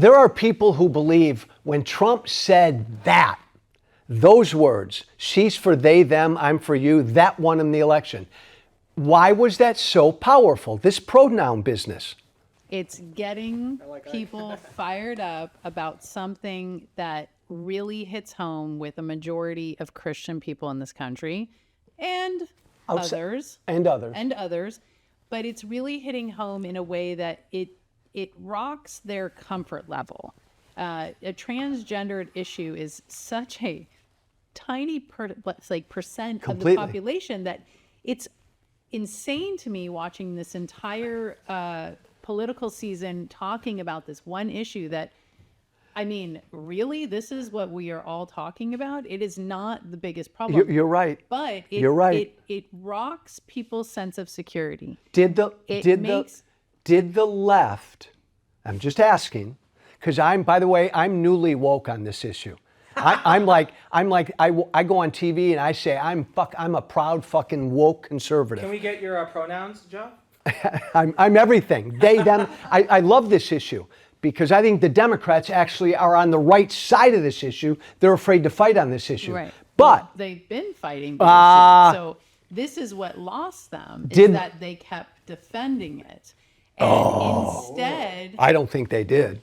There are people who believe when Trump said that, those words, she's for they, them, I'm for you, that won him the election. Why was that so powerful? This pronoun business. It's getting people fired up about something that really hits home with a majority of Christian people in this country and others. But it's really hitting home in a way that it rocks their comfort level. A transgendered issue is such a tiny percent of the population that it's insane to me watching this entire political season talking about this one issue that, I mean, really, this is what we are all talking about? It is not the biggest problem. You're right. But you're right. It rocks people's sense of security. Did the left, I'm just asking, because by the way, I'm newly woke on this issue. I go on TV and I say I'm a proud fucking woke conservative. Can we get your pronouns, Joe? I'm everything. They, them. I love this issue because I think the Democrats actually are on the right side of this issue. They're afraid to fight on this issue. Right. But they've been fighting the issue. So this is what lost them, is that they kept defending it. And instead, I don't think they did.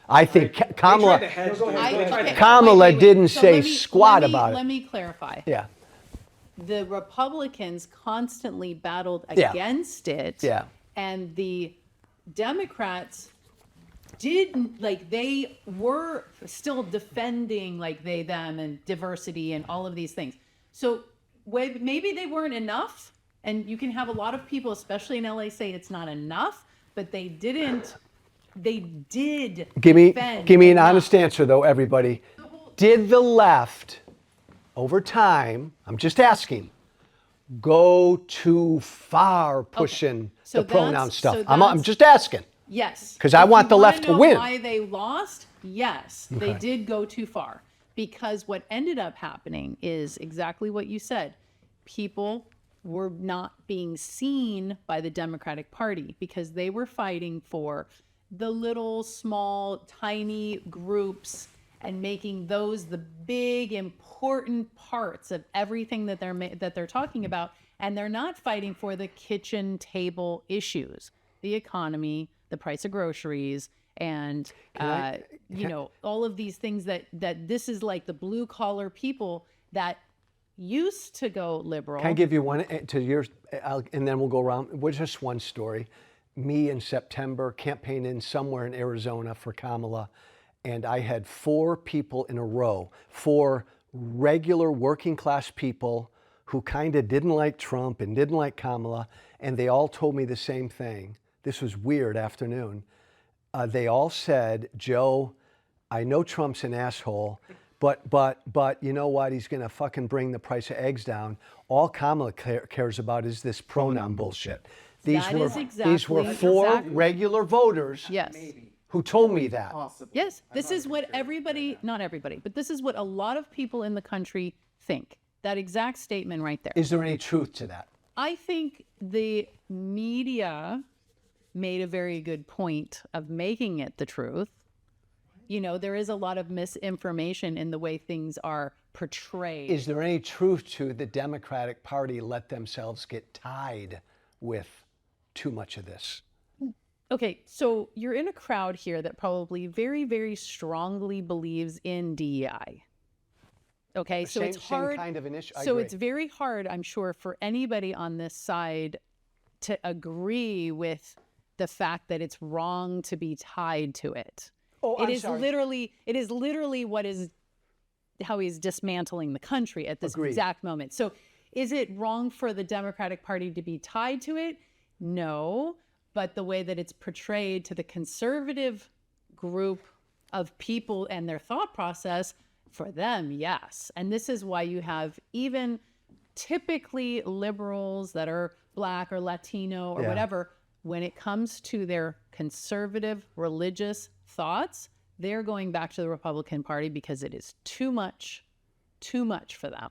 I think Kamala wait. didn't say squat about it. Let me clarify. Yeah. The Republicans constantly battled against it. Yeah. And the Democrats didn't, they were still defending they, them and diversity and all of these things. So maybe they weren't enough. And you can have a lot of people, especially in LA, say it's not enough, but they didn't. They did. Give me an honest answer, though, everybody. Did the left, over time, I'm just asking, go too far pushing the pronoun stuff? I'm just asking. Yes. Because I want the left to win. Why they lost? Yes, they did go too far. Because what ended up happening is exactly what you said. People were not being seen by the Democratic Party because they were fighting for the little, small, tiny groups and making those the big, important parts of everything that they're talking about. And they're not fighting for the kitchen table issues, the economy, the price of groceries, and all of these things that this is like the blue collar people that used to go liberal. Can I give you one to yours, and then we'll go around with just one story. Me in September campaigning somewhere in Arizona for Kamala, and I had 4 people in a row, 4 regular working class people who kind of didn't like Trump and didn't like Kamala, and they all told me the same thing. This was weird afternoon. They all said, Joe, I know Trump's an asshole, but you know what? He's going to fucking bring the price of eggs down. All Kamala cares about is this pronoun bullshit. These were 4 regular voters who told me that. Yes, this is what not everybody, but this is what a lot of people in the country think. That exact statement right there. Is there any truth to that? I think the media made a very good point of making it the truth. You know, there is a lot of misinformation in the way things are portrayed. Is there any truth to the Democratic Party let themselves get tied with too much of this? Okay, so you're in a crowd here that probably very, very strongly believes in DEI. Okay, so it's hard. Same kind of an issue. So it's very hard, I'm sure, for anybody on this side to agree with the fact that it's wrong to be tied to it. It is literally how he's dismantling the country at this exact moment. So is it wrong for the Democratic Party to be tied to it? No, but the way that it's portrayed to the conservative group of people and their thought process, for them, yes. And this is why you have even typically liberals that are Black or Latino or whatever, when it comes to their conservative religious thoughts, they're going back to the Republican Party because it is too much for them.